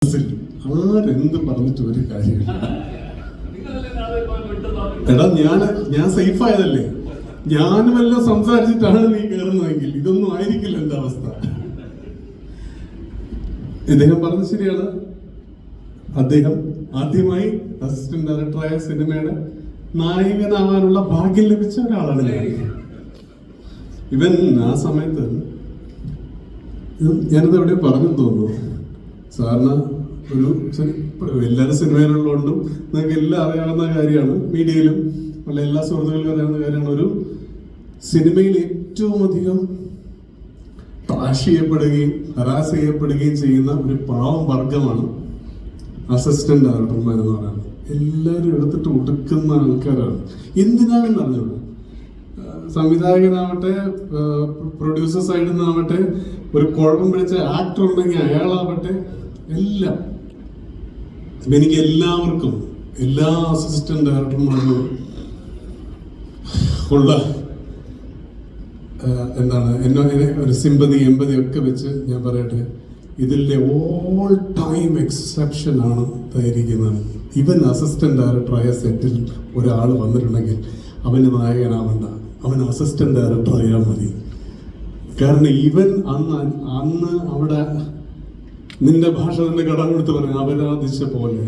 ആരെന്ത് പറഞ്ഞിട്ട് ഒരു കാര്യമില്ല. എടാ ഞാൻ സേഫ് ആയതല്ലേ, ഞാനുമെല്ലാം സംസാരിച്ചിട്ടാണ് നീ കയറുന്നതെങ്കിൽ ഇതൊന്നും ആയിരിക്കില്ല എന്റെ അവസ്ഥ. ഇദ്ദേഹം പറഞ്ഞത് ശരിയാണ്. അദ്ദേഹം ആദ്യമായി അസിസ്റ്റന്റ് ഡയറക്ടറായ സിനിമയുടെ നായകനാവാനുള്ള ഭാഗ്യം ലഭിച്ച ഒരാളാണ് ഞാൻ. ഇവൻ ആ സമയത്ത് ഞാനിത് എവിടെ പറഞ്ഞു തോന്നുന്നു സാറിന് ഒരു എല്ലാവരും സിനിമയിലുള്ളതുകൊണ്ടും നിങ്ങൾക്ക് എല്ലാം അറിയാവുന്ന കാര്യമാണ്, മീഡിയയിലും ഉള്ള എല്ലാ സുഹൃത്തുക്കൾക്കും അറിയാവുന്ന കാര്യമാണ്. ഒരു സിനിമയിൽ ഏറ്റവും അധികം ട്രാഷ് ചെയ്യപ്പെടുകയും ഹരാസ് ചെയ്യപ്പെടുകയും ചെയ്യുന്ന ഒരു പാവം വർഗമാണ് അസിസ്റ്റന്റ് ഡയറക്ടർമാർ എന്ന് പറയുന്നത്. എല്ലാവരും എടുത്തിട്ട് ഒടുക്കുന്ന ആൾക്കാരാണ്. എന്തിനാണെന്ന് അറിഞ്ഞുള്ളൂ. സംവിധായകനാവട്ടെ, പ്രൊഡ്യൂസർ സൈഡിൽ നിന്നാവട്ടെ, ഒരു കുഴപ്പം പിടിച്ച ആക്ടർ ഉണ്ടെങ്കിൽ അയാളാവട്ടെ, എല്ലാം. എനിക്ക് എല്ലാവർക്കും, എല്ലാ അസിസ്റ്റന്റ് ഡയറക്ടർമാർക്കും ഉള്ള ഒരു സിമ്പതി എമ്പതി ഒക്കെ വെച്ച് ഞാൻ പറയട്ടെ, ഇതിൻ്റെ ഓൾ ടൈം എക്സെപ്ഷൻ ആണ് തയ്യാറിക്കുന്നത്. ഇവൻ അസിസ്റ്റന്റ് ഡയറക്ടറായ സെറ്റിൽ ഒരാൾ വന്നിട്ടുണ്ടെങ്കിൽ അവന് നായകനാവണ്ട, അവൻ അസിസ്റ്റന്റ് ഡയറക്ടർ ആയാൽ മതി. കാരണം ഇവൻ അന്ന് അവിടെ നിന്റെ ഭാഷ തന്നെ കടം കൊടുത്ത് പറഞ്ഞ അപരാധിച്ച പോലെ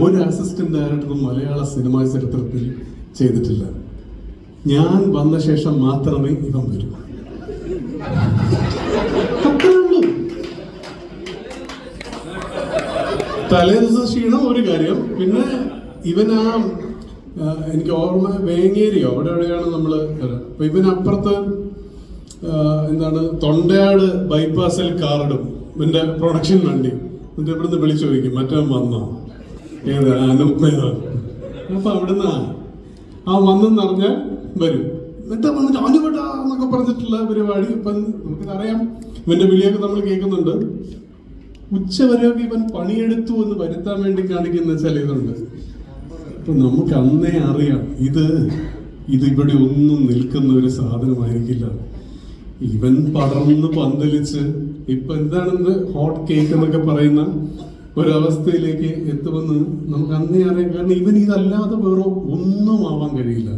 ഒരു അസിസ്റ്റന്റ് ഡയറക്ടറും മലയാള സിനിമാ ചരിത്രത്തിൽ ചെയ്തിട്ടില്ല. ഞാൻ വന്ന ശേഷം മാത്രമേ ഇവൻ വരൂ. തലേദിവസം ക്ഷീണം ഒരു കാര്യം, പിന്നെ ഇവനാ എനിക്ക് ഓർമ്മ വേങ്ങേരിയോ അവിടെ എവിടെയാണ് നമ്മള്. അപ്പൊ ഇവനപ്പുറത്ത് തൊണ്ടയാട് ബൈപ്പാസിൽ കാറിടും ഇവന്റെ പ്രൊഡക്ഷൻ വണ്ടി. എന്നിട്ട് ഇവിടുന്ന് വിളിച്ചു ചോദിക്കും മറ്റവൻ വന്നോ, ഏത് അനൂപ്മേനോ. അപ്പൊ അവിടുന്ന് വന്നെന്നറിഞ്ഞാൽ വരും. എന്നിട്ട് വന്നിട്ട് അനുപെട്ടാ എന്നൊക്കെ പറഞ്ഞിട്ടുള്ള പരിപാടി. ഇപ്പം നമുക്കിതറിയാം, ഇവന്റെ വിളിയൊക്കെ നമ്മൾ കേൾക്കുന്നുണ്ട്. ഉച്ചവരെയൊക്കെ ഇവൻ പണിയെടുത്തു എന്ന് വരുത്താൻ വേണ്ടി കാണിക്കുന്ന ചില ഇതുണ്ട്. അപ്പൊ നമുക്ക് അന്നേ അറിയാം ഇത് ഇവിടെ ഒന്നും നിൽക്കുന്ന ഒരു സാധനമായിരിക്കില്ല. ഇവൻ പടർന്ന് പന്തലിച്ച് ഇപ്പൊ എന്താണെന്ന് ഹോട്ട് കേക്ക് എന്നൊക്കെ പറയുന്ന ഒരവസ്ഥയിലേക്ക് എത്തുമെന്ന് നമുക്ക് അന്നേ അറിയാം. കാരണം ഇവൻ ഇതല്ലാതെ വേറെ ഒന്നും ആവാൻ കഴിയില്ല.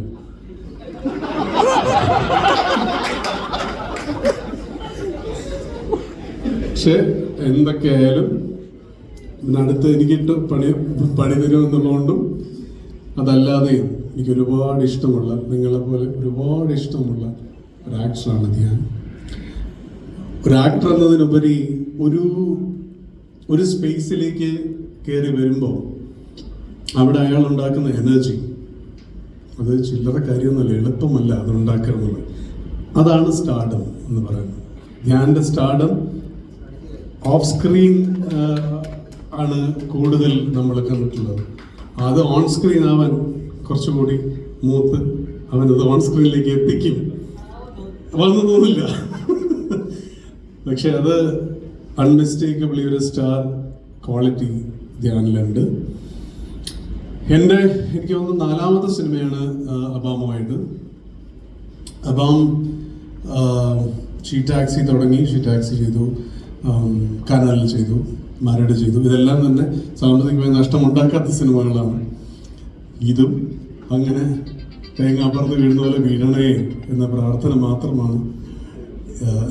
പക്ഷെ എന്തൊക്കെയായാലും ഇതിനടുത്ത് എനിക്കിട്ട് പണി തരുമെന്നുള്ളതുകൊണ്ടും അതല്ലാതെയും എനിക്ക് ഒരുപാട് ഇഷ്ടമുള്ള, നിങ്ങളെ പോലെ ഒരുപാട് ഇഷ്ടമുള്ള ഒരു ആക്ടറാണ് ധ്യാൻ. ഒരു ആക്ടർ എന്നതിനുപരി ഒരു സ്പേസിലേക്ക് കയറി വരുമ്പോൾ അവിടെ അയാൾ ഉണ്ടാക്കുന്ന എനർജി, അത് ചില്ലറ കാര്യമൊന്നുമല്ല, എളുപ്പമല്ല അത് ഉണ്ടാക്കുക എന്നുള്ളത്. അതാണ് സ്റ്റാർഡം എന്ന് പറയുന്നത്. ധ്യാൻ്റെ സ്റ്റാർഡം ഓഫ് സ്ക്രീൻ ആണ് കൂടുതൽ നമ്മൾ കണ്ടിട്ടുള്ളത്. അത് ഓൺ സ്ക്രീൻ ആവാൻ കുറച്ചുകൂടി മൂത്ത് അവനത് ഓൺ സ്ക്രീനിലേക്ക് എത്തിക്കും വന്നു തോന്നില്ല. പക്ഷെ അത് അൺമിസ്റ്റേക്കബിളി ഒരു സ്റ്റാർ ക്വാളിറ്റി ധ്യാനിലുണ്ട്. എനിക്ക് തോന്നുന്നു 4ാമത്തെ സിനിമയാണ് അബാമുമായിട്ട്. അബാം ഷീ ടാക്സി തുടങ്ങി, ഷീ ടാക്സി ചെയ്തു, കനാലിൽ ചെയ്തു, മരട് ചെയ്തു. ഇതെല്ലാം തന്നെ സാമ്പത്തികമായി നഷ്ടമുണ്ടാക്കാത്ത സിനിമകളാണ്. ഇതും അങ്ങനെ തേങ്ങാപ്പുറത്ത് വീഴുന്ന പോലെ വീഴണേ എന്ന പ്രാർത്ഥന മാത്രമാണ്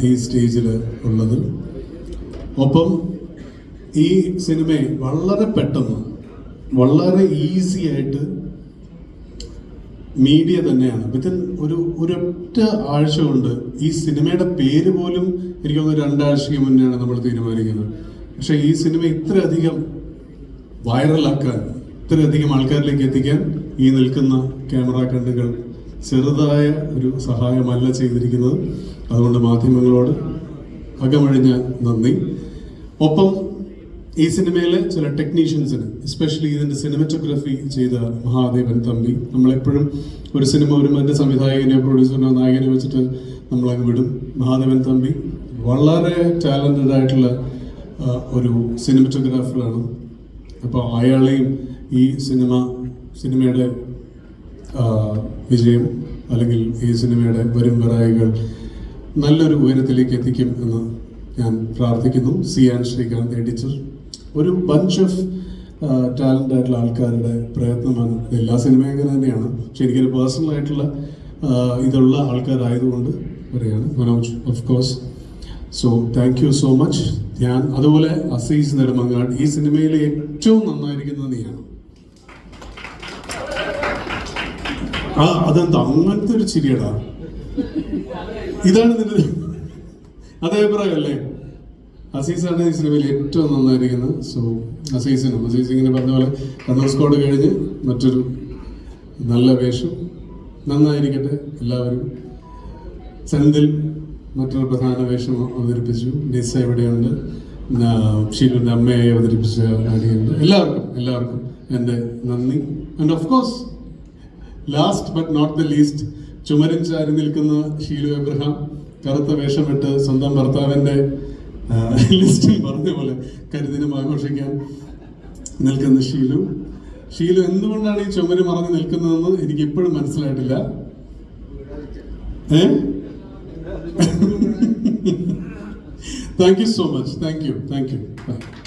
ഈ സ്റ്റേജിൽ ഉള്ളത്. ഒപ്പം ഈ സിനിമയെ വളരെ പെട്ടെന്ന്, വളരെ ഈസി ആയിട്ട് മീഡിയ തന്നെയാണ് വിത്തിൻ ഒരൊറ്റ ആഴ്ച കൊണ്ട് ഈ സിനിമയുടെ പേര് പോലും എനിക്ക് തോന്നുന്നു 2 ആഴ്ചയ്ക്ക് മുന്നെയാണ് നമ്മൾ തീരുമാനിക്കുന്നത്. പക്ഷെ ഈ സിനിമ ഇത്രയധികം വൈറലാക്കാൻ, ഇത്രയധികം ആൾക്കാരിലേക്ക് എത്തിക്കാൻ ഈ നിൽക്കുന്ന ക്യാമറ കണ്ണുകൾ ചെറുതായ ഒരു സഹായമല്ല ചെയ്തിരിക്കുന്നത്. അതുകൊണ്ട് മാധ്യമങ്ങളോട് അകമഴിഞ്ഞ നന്ദി. ഒപ്പം ഈ സിനിമയിലെ ചില ടെക്നീഷ്യൻസിന്, എസ്പെഷ്യലി ഇതിൻ്റെ സിനിമറ്റോഗ്രാഫി ചെയ്ത മഹാദേവൻ തമ്പി. നമ്മളെപ്പോഴും ഒരു സിനിമ വരുമ്പോൾ അതിൻ്റെ സംവിധായകനെയോ പ്രൊഡ്യൂസറിനോ നായകനെ വെച്ചിട്ട് നമ്മളങ്ങ് വിടും. മഹാദേവൻ തമ്പി വളരെ ടാലൻറ്റഡ് ആയിട്ടുള്ള ഒരു സിനിമറ്റോഗ്രാഫറാണ്. അപ്പോൾ അയാളെയും ഈ സിനിമയുടെ വിജയം അല്ലെങ്കിൽ ഈ സിനിമയുടെ വരും വരായികൾ നല്ലൊരു ഉയരത്തിലേക്ക് എത്തിക്കും എന്ന് ഞാൻ പ്രാർത്ഥിക്കുന്നു. സി ആൻ ശ്രീകാന്ത് എഡിറ്റർ, ഒരു ബഞ്ച് ഓഫ് ടാലൻ്റ് ആയിട്ടുള്ള ആൾക്കാരുടെ പ്രയത്നമാണ്. എല്ലാ സിനിമയും അങ്ങനെ തന്നെയാണ്, പക്ഷെ എനിക്കൊരു പേഴ്സണൽ ആയിട്ടുള്ള ഇതുള്ള ആൾക്കാരായതുകൊണ്ട് പറയാണ്. Manoj of course. So thank you so much. ഞാൻ അതുപോലെ അസീസ് നെടുമങ്ങാട്, ഈ സിനിമയിൽ ഏറ്റവും നന്നായിരിക്കുന്നത് നീയാണ്. അതെന്താ അങ്ങനത്തെ ഒരു ചിരിയടാ, ഇതാണ് നിന്റെ അതേ അഭിപ്രായമല്ലേ? അസീസാണ് ഈ സിനിമയിൽ ഏറ്റവും നന്നായിരിക്കുന്നത്. സോ അസീസ് ഇങ്ങനെ പറഞ്ഞ പോലെ കണ്ണൂർ സ്ക്വാഡ് കഴിഞ്ഞ് മറ്റൊരു നല്ല വേഷം, നന്നായിരിക്കട്ടെ എല്ലാവരും. സെന്തിൽ മറ്റൊരു പ്രധാന വേഷം അവതരിപ്പിച്ചു. നിസ എവിടെയുണ്ട്, ഷീലുവിൻ്റെ അമ്മയായി അവതരിപ്പിച്ച നടിയുണ്ട്. എല്ലാവർക്കും എൻ്റെ നന്ദി. And of course last but not the least, ചുമരിൽ ചാരി നിൽക്കുന്ന ഷീലു എബ്രഹാം, കറുത്ത വേഷമിട്ട് സ്വന്തം ഭർത്താവിൻ്റെ ലിസ്റ്റിൽ പറഞ്ഞ പോലെ കരിദിനം ആഘോഷിക്കാൻ നിൽക്കുന്ന ഷീലു എന്തുകൊണ്ടാണ് ഈ ചുമര് മറഞ്ഞു നിൽക്കുന്നതെന്ന് എനിക്ക് ഇപ്പോഴും മനസ്സിലായിട്ടില്ല. Thank you so much. Thank you. Bye.